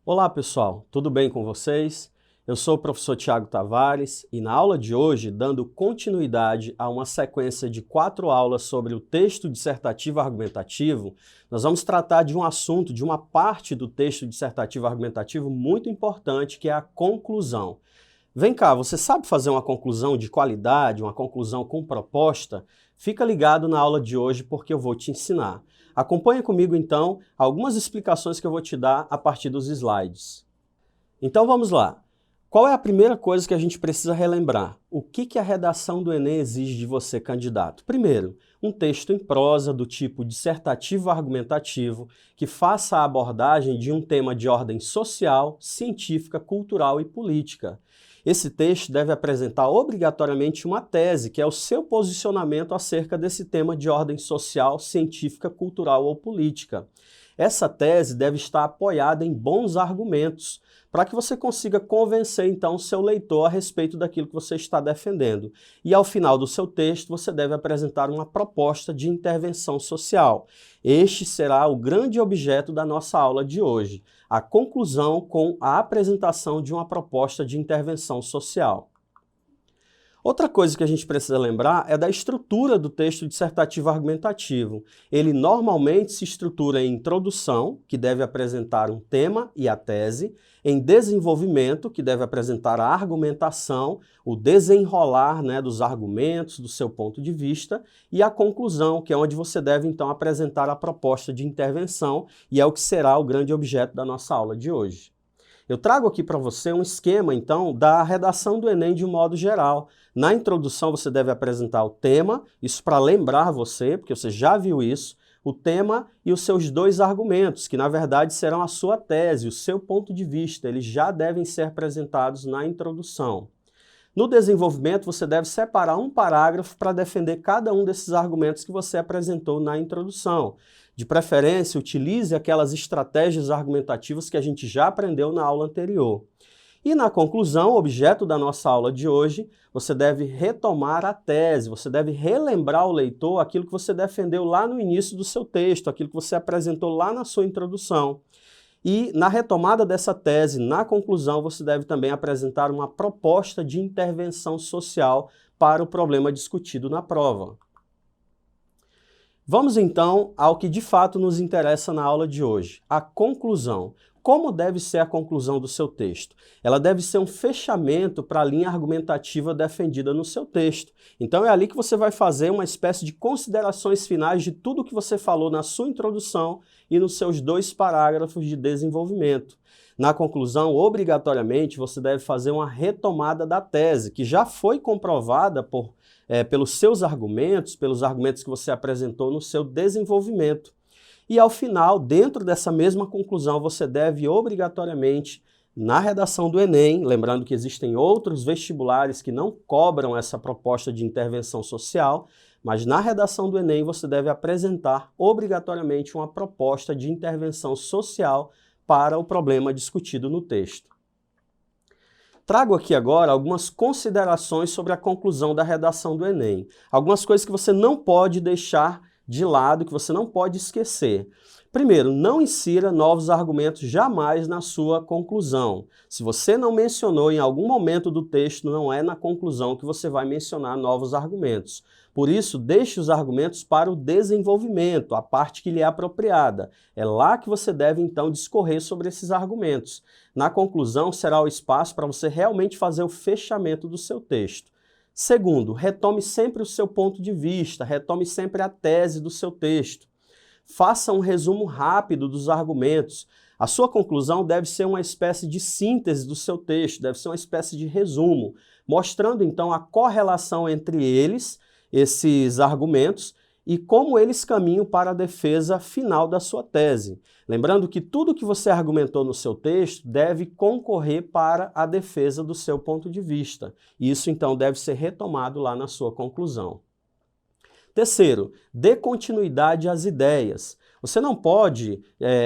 Olá pessoal, tudo bem com vocês? Eu sou o professor Tiago Tavares e na aula de hoje, dando continuidade a uma sequência de 4 aulas sobre o texto dissertativo argumentativo, nós vamos tratar de um assunto, de uma parte do texto dissertativo argumentativo muito importante, que é a conclusão. Vem cá, você sabe fazer uma conclusão de qualidade, uma conclusão com proposta? Fica ligado na aula de hoje porque eu vou te ensinar. Acompanha comigo então algumas explicações que eu vou te dar a partir dos slides. Então vamos lá. Qual é a primeira coisa que a gente precisa relembrar? O que a redação do Enem exige de você, candidato? Primeiro, um texto em prosa do tipo dissertativo argumentativo que faça a abordagem de um tema de ordem social, científica, cultural e política. Esse texto deve apresentar obrigatoriamente uma tese, que é o seu posicionamento acerca desse tema de ordem social, científica, cultural ou política. Essa tese deve estar apoiada em bons argumentos, para que você consiga convencer então o seu leitor a respeito daquilo que você está defendendo. E ao final do seu texto, você deve apresentar uma proposta de intervenção social. Este será o grande objeto da nossa aula de hoje, a conclusão com a apresentação de uma proposta de intervenção social. Outra coisa que a gente precisa lembrar é da estrutura do texto dissertativo argumentativo. Ele normalmente se estrutura em introdução, que deve apresentar um tema e a tese, em desenvolvimento, que deve apresentar a argumentação, o desenrolar, dos argumentos, do seu ponto de vista, e a conclusão, que é onde você deve então apresentar a proposta de intervenção, e é o que será o grande objeto da nossa aula de hoje. Eu trago aqui para você um esquema, então, da redação do Enem de um modo geral. Na introdução você deve apresentar o tema, isso para lembrar você, porque você já viu isso, o tema e os seus 2 argumentos, que na verdade serão a sua tese, o seu ponto de vista, eles já devem ser apresentados na introdução. No desenvolvimento, você deve separar um parágrafo para defender cada um desses argumentos que você apresentou na introdução. De preferência, utilize aquelas estratégias argumentativas que a gente já aprendeu na aula anterior. E na conclusão, objeto da nossa aula de hoje, você deve retomar a tese, você deve relembrar ao leitor aquilo que você defendeu lá no início do seu texto, aquilo que você apresentou lá na sua introdução. E na retomada dessa tese, na conclusão, você deve também apresentar uma proposta de intervenção social para o problema discutido na prova. Vamos então ao que de fato nos interessa na aula de hoje, a conclusão. Como deve ser a conclusão do seu texto? Ela deve ser um fechamento para a linha argumentativa defendida no seu texto. Então é ali que você vai fazer uma espécie de considerações finais de tudo que você falou na sua introdução e nos seus 2 parágrafos de desenvolvimento. Na conclusão, obrigatoriamente, você deve fazer uma retomada da tese, que já foi comprovada pelos seus argumentos, pelos argumentos que você apresentou no seu desenvolvimento. E ao final, dentro dessa mesma conclusão, você deve obrigatoriamente, na redação do Enem, lembrando que existem outros vestibulares que não cobram essa proposta de intervenção social, mas na redação do Enem você deve apresentar obrigatoriamente uma proposta de intervenção social para o problema discutido no texto. Trago aqui agora algumas considerações sobre a conclusão da redação do Enem. Algumas coisas que você não pode deixar de lado, que você não pode esquecer. Primeiro, não insira novos argumentos jamais na sua conclusão. Se você não mencionou em algum momento do texto, não é na conclusão que você vai mencionar novos argumentos. Por isso, deixe os argumentos para o desenvolvimento, a parte que lhe é apropriada. É lá que você deve, então, discorrer sobre esses argumentos. Na conclusão, será o espaço para você realmente fazer o fechamento do seu texto. Segundo, retome sempre o seu ponto de vista, retome sempre a tese do seu texto. Faça um resumo rápido dos argumentos. A sua conclusão deve ser uma espécie de síntese do seu texto, deve ser uma espécie de resumo, mostrando então a correlação entre eles, esses argumentos, e como eles caminham para a defesa final da sua tese. Lembrando que tudo que você argumentou no seu texto deve concorrer para a defesa do seu ponto de vista. Isso, então, deve ser retomado lá na sua conclusão. Terceiro, dê continuidade às ideias. Você não pode,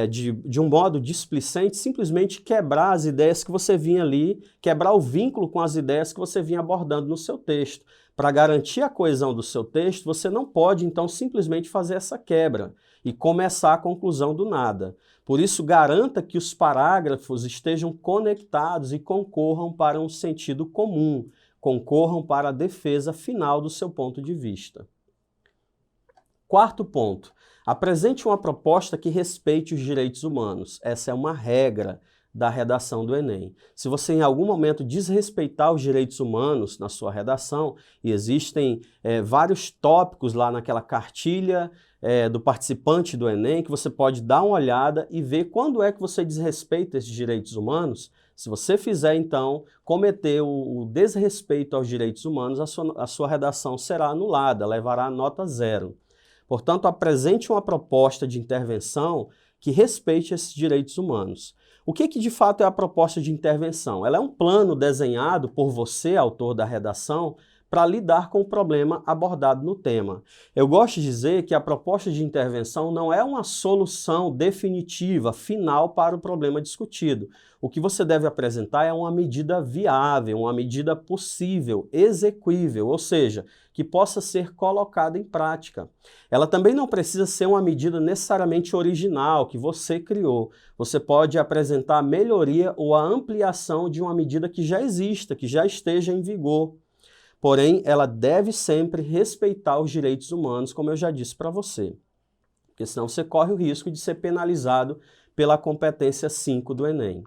de um modo displicente, simplesmente quebrar as ideias que você vinha ali, quebrar o vínculo com as ideias que você vinha abordando no seu texto. Para garantir a coesão do seu texto, você não pode, então, simplesmente fazer essa quebra. e começar a conclusão do nada. Por isso, garanta que os parágrafos estejam conectados e concorram para um sentido comum, concorram para a defesa final do seu ponto de vista. Quarto ponto, apresente uma proposta que respeite os direitos humanos. Essa é uma regra da redação do Enem. Se você em algum momento desrespeitar os direitos humanos na sua redação, e existem vários tópicos lá naquela cartilha do participante do Enem, que você pode dar uma olhada e ver quando é que você desrespeita esses direitos humanos. Se você fizer, então, cometer o desrespeito aos direitos humanos, a sua redação será anulada, levará a nota 0. Portanto, apresente uma proposta de intervenção que respeite esses direitos humanos. O que de fato é a proposta de intervenção? Ela é um plano desenhado por você, autor da redação, para lidar com o problema abordado no tema. Eu gosto de dizer que a proposta de intervenção não é uma solução definitiva, final para o problema discutido. O que você deve apresentar é uma medida viável, uma medida possível, exequível, ou seja, que possa ser colocada em prática. Ela também não precisa ser uma medida necessariamente original, que você criou. Você pode apresentar a melhoria ou a ampliação de uma medida que já exista, que já esteja em vigor. Porém, ela deve sempre respeitar os direitos humanos, como eu já disse para você. Porque senão você corre o risco de ser penalizado pela competência 5 do Enem.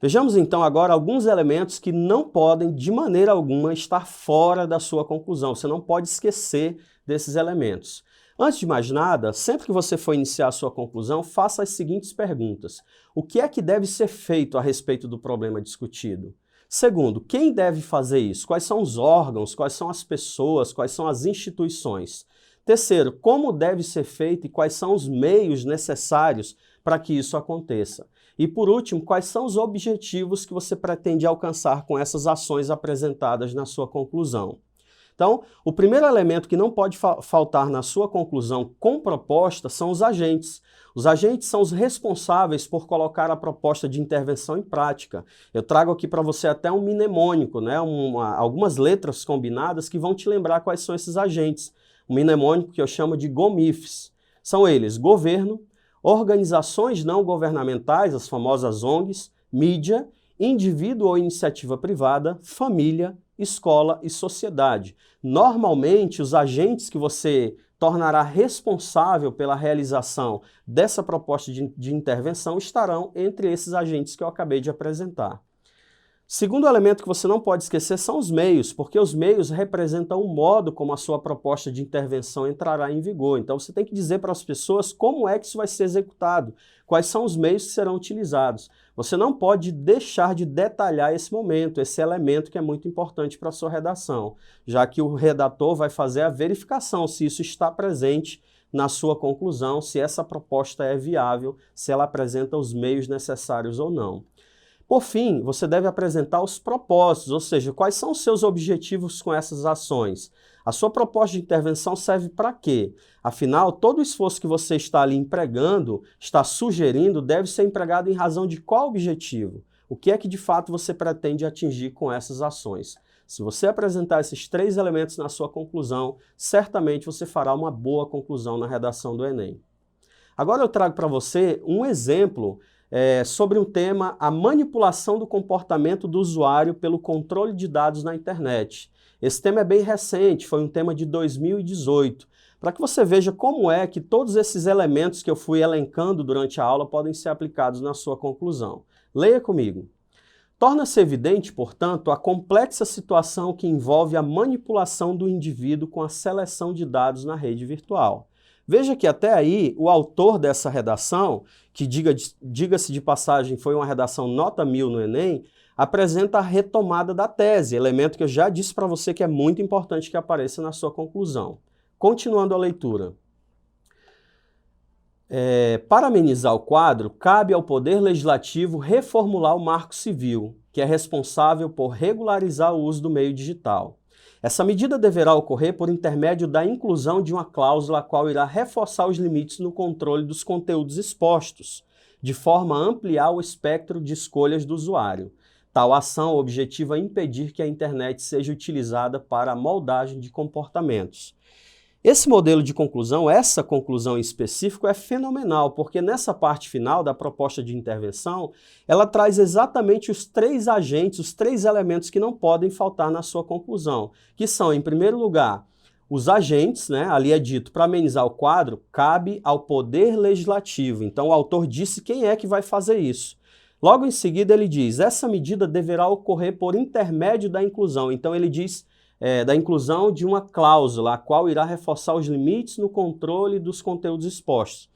Vejamos então agora alguns elementos que não podem, de maneira alguma, estar fora da sua conclusão. Você não pode esquecer desses elementos. Antes de mais nada, sempre que você for iniciar a sua conclusão, faça as seguintes perguntas. O que é que deve ser feito a respeito do problema discutido? Segundo, quem deve fazer isso? Quais são os órgãos, quais são as pessoas, quais são as instituições? Terceiro, como deve ser feito e quais são os meios necessários para que isso aconteça? E por último, quais são os objetivos que você pretende alcançar com essas ações apresentadas na sua conclusão? Então, o primeiro elemento que não pode faltar na sua conclusão com proposta são os agentes. Os agentes são os responsáveis por colocar a proposta de intervenção em prática. Eu trago aqui para você até um mnemônico, né? Algumas letras combinadas que vão te lembrar quais são esses agentes. Um mnemônico que eu chamo de GOMIFs. São eles: governo, organizações não governamentais, as famosas ONGs, mídia, indivíduo ou iniciativa privada, família, escola e sociedade. Normalmente, os agentes que você tornará responsável pela realização dessa proposta de intervenção estarão entre esses agentes que eu acabei de apresentar. Segundo elemento que você não pode esquecer são os meios, porque os meios representam o modo como a sua proposta de intervenção entrará em vigor. Então você tem que dizer para as pessoas como é que isso vai ser executado, quais são os meios que serão utilizados. Você não pode deixar de detalhar esse momento, esse elemento que é muito importante para a sua redação, já que o redator vai fazer a verificação se isso está presente na sua conclusão, se essa proposta é viável, se ela apresenta os meios necessários ou não. Por fim, você deve apresentar os propósitos, ou seja, quais são os seus objetivos com essas ações. A sua proposta de intervenção serve para quê? Afinal, todo o esforço que você está ali empregando, está sugerindo, deve ser empregado em razão de qual objetivo? O que é que de fato você pretende atingir com essas ações? Se você apresentar esses 3 elementos na sua conclusão, certamente você fará uma boa conclusão na redação do Enem. Agora eu trago para você um exemplo sobre um tema, a manipulação do comportamento do usuário pelo controle de dados na internet. Esse tema é bem recente, foi um tema de 2018, para que você veja como é que todos esses elementos que eu fui elencando durante a aula podem ser aplicados na sua conclusão. Leia comigo. Torna-se evidente, portanto, a complexa situação que envolve a manipulação do indivíduo com a seleção de dados na rede virtual. Veja que até aí o autor dessa redação, que diga-se de passagem foi uma redação nota 1000 no Enem, apresenta a retomada da tese, elemento que eu já disse para você que é muito importante que apareça na sua conclusão. Continuando a leitura. Para amenizar o quadro, cabe ao Poder Legislativo reformular o Marco Civil, que é responsável por regularizar o uso do meio digital. Essa medida deverá ocorrer por intermédio da inclusão de uma cláusula a qual irá reforçar os limites no controle dos conteúdos expostos, de forma a ampliar o espectro de escolhas do usuário. Tal ação objetiva impedir que a internet seja utilizada para a moldagem de comportamentos. Esse modelo de conclusão, essa conclusão em específico, é fenomenal, porque nessa parte final da proposta de intervenção, ela traz exatamente os 3 agentes, os 3 elementos que não podem faltar na sua conclusão, que são, em primeiro lugar, os agentes, né? Ali é dito, para amenizar o quadro, cabe ao Poder Legislativo. Então, o autor disse quem é que vai fazer isso. Logo em seguida, ele diz, essa medida deverá ocorrer por intermédio da inclusão. Então, ele diz da inclusão de uma cláusula, a qual irá reforçar os limites no controle dos conteúdos expostos.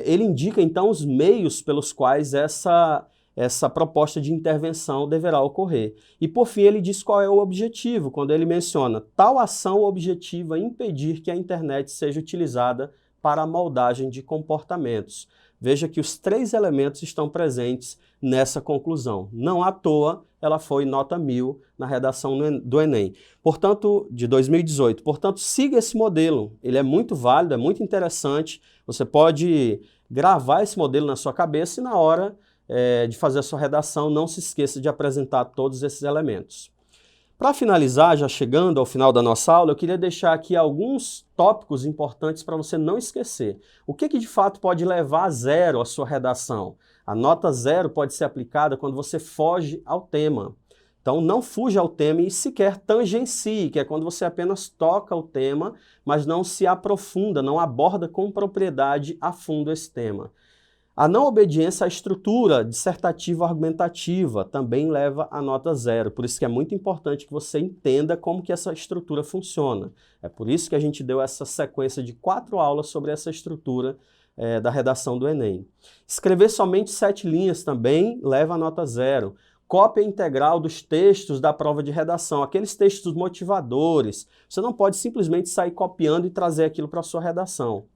Ele indica, então, os meios pelos quais essa proposta de intervenção deverá ocorrer. E, por fim, ele diz qual é o objetivo, quando ele menciona tal ação objetiva impedir que a internet seja utilizada para a moldagem de comportamentos. Veja que os 3 elementos estão presentes nessa conclusão. Não à toa, ela foi nota 1000 na redação do Enem. Portanto, de 2018. Portanto, siga esse modelo. Ele é muito válido, é muito interessante. Você pode gravar esse modelo na sua cabeça e na hora de fazer a sua redação, não se esqueça de apresentar todos esses elementos. Para finalizar, já chegando ao final da nossa aula, eu queria deixar aqui alguns tópicos importantes para você não esquecer. O que de fato pode levar a 0 a sua redação? A nota 0 pode ser aplicada quando você foge ao tema. Então não fuja ao tema e sequer tangencie, que é quando você apenas toca o tema, mas não se aprofunda, não aborda com propriedade a fundo esse tema. A não obediência à estrutura dissertativa argumentativa também leva a nota 0. Por isso que é muito importante que você entenda como que essa estrutura funciona. É por isso que a gente deu essa sequência de 4 aulas sobre essa estrutura da redação do Enem. Escrever somente 7 linhas também leva a nota 0. Cópia integral dos textos da prova de redação, aqueles textos motivadores. Você não pode simplesmente sair copiando e trazer aquilo para a sua redação.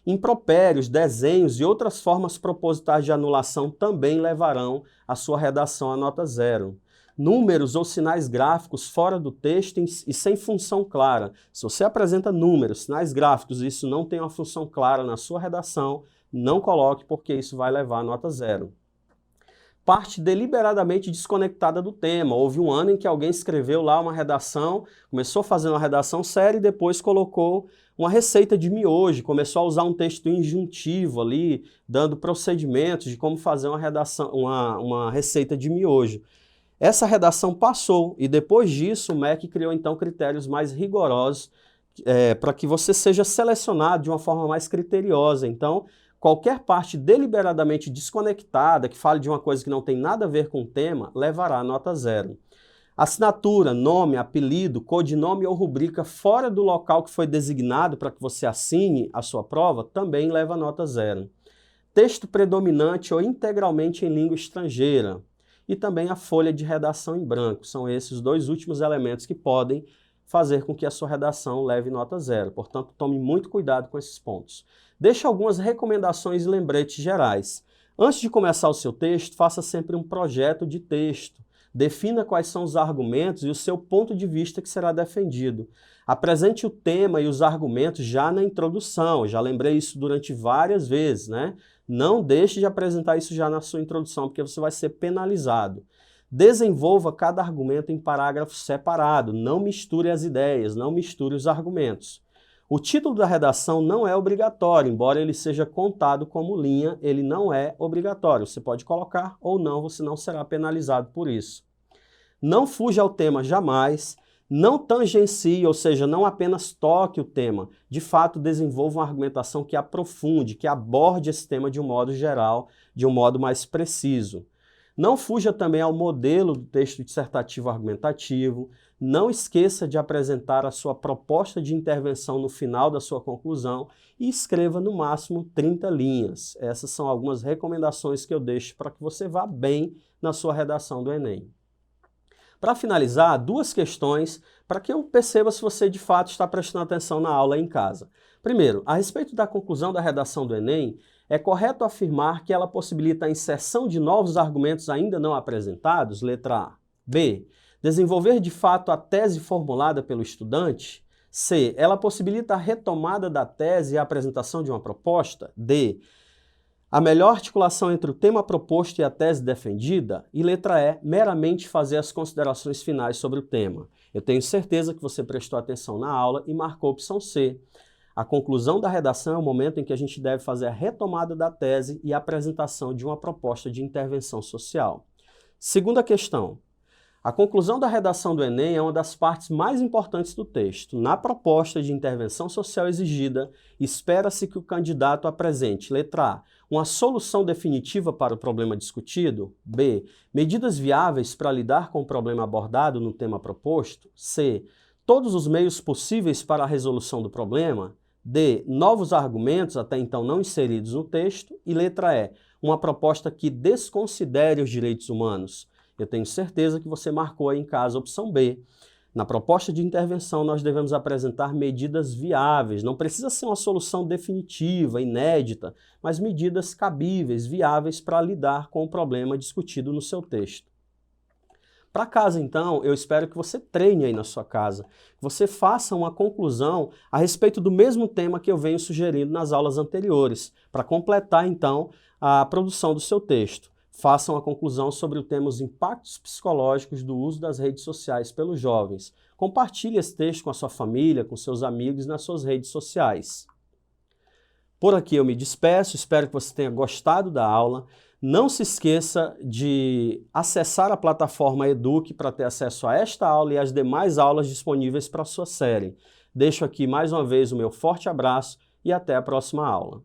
Impropérios, desenhos e outras formas propositais de anulação também levarão a sua redação a nota 0. Números ou sinais gráficos fora do texto e sem função clara. Se você apresenta números, sinais gráficos e isso não tem uma função clara na sua redação, não coloque porque isso vai levar a nota 0. Parte deliberadamente desconectada do tema. Houve um ano em que alguém escreveu lá uma redação, começou fazendo uma redação séria e depois colocou uma receita de miojo, começou a usar um texto injuntivo ali, dando procedimentos de como fazer uma redação, uma receita de miojo. Essa redação passou e depois disso o MEC criou então critérios mais rigorosos para que você seja selecionado de uma forma mais criteriosa. Então, qualquer parte deliberadamente desconectada, que fale de uma coisa que não tem nada a ver com o tema, levará a nota 0. Assinatura, nome, apelido, codinome ou rubrica fora do local que foi designado para que você assine a sua prova, também leva a nota 0. Texto predominante ou integralmente em língua estrangeira. E também a folha de redação em branco. São esses os 2 últimos elementos que podem fazer com que a sua redação leve nota 0. Portanto, tome muito cuidado com esses pontos. Deixe algumas recomendações e lembretes gerais. Antes de começar o seu texto, faça sempre um projeto de texto. Defina quais são os argumentos e o seu ponto de vista que será defendido. Apresente o tema e os argumentos já na introdução. Já lembrei isso durante várias vezes, né? Não deixe de apresentar isso já na sua introdução, porque você vai ser penalizado. Desenvolva cada argumento em parágrafo separado. Não misture as ideias, não misture os argumentos. O título da redação não é obrigatório, embora ele seja contado como linha, ele não é obrigatório. Você pode colocar ou não, você não será penalizado por isso. Não fuja ao tema jamais, não tangencie, ou seja, não apenas toque o tema. De fato, desenvolva uma argumentação que aprofunde, que aborde esse tema de um modo geral, de um modo mais preciso. Não fuja também ao modelo do texto dissertativo argumentativo. Não esqueça de apresentar a sua proposta de intervenção no final da sua conclusão e escreva no máximo 30 linhas. Essas são algumas recomendações que eu deixo para que você vá bem na sua redação do Enem. Para finalizar, 2 questões para que eu perceba se você de fato está prestando atenção na aula em casa. Primeiro, a respeito da conclusão da redação do Enem, é correto afirmar que ela possibilita a inserção de novos argumentos ainda não apresentados? Letra A. B. Desenvolver de fato a tese formulada pelo estudante? C. Ela possibilita a retomada da tese e a apresentação de uma proposta? D. A melhor articulação entre o tema proposto e a tese defendida. E letra E, meramente fazer as considerações finais sobre o tema. Eu tenho certeza que você prestou atenção na aula e marcou a opção C. A conclusão da redação é o momento em que a gente deve fazer a retomada da tese e a apresentação de uma proposta de intervenção social. Segunda questão. A conclusão da redação do Enem é uma das partes mais importantes do texto. Na proposta de intervenção social exigida, espera-se que o candidato apresente, letra A, uma solução definitiva para o problema discutido, B, medidas viáveis para lidar com o problema abordado no tema proposto, C, todos os meios possíveis para a resolução do problema, D, novos argumentos até então não inseridos no texto, e letra E, uma proposta que desconsidere os direitos humanos. Eu tenho certeza que você marcou aí em casa a opção B. Na proposta de intervenção, nós devemos apresentar medidas viáveis. Não precisa ser uma solução definitiva, inédita, mas medidas cabíveis, viáveis para lidar com o problema discutido no seu texto. Para casa, então, eu espero que você treine aí na sua casa, que você faça uma conclusão a respeito do mesmo tema que eu venho sugerindo nas aulas anteriores, para completar, então, a produção do seu texto. Façam a conclusão sobre o tema os impactos psicológicos do uso das redes sociais pelos jovens. Compartilhe esse texto com a sua família, com seus amigos nas suas redes sociais. Por aqui eu me despeço, espero que você tenha gostado da aula. Não se esqueça de acessar a plataforma Eduque para ter acesso a esta aula e às demais aulas disponíveis para a sua série. Deixo aqui mais uma vez o meu forte abraço e até a próxima aula.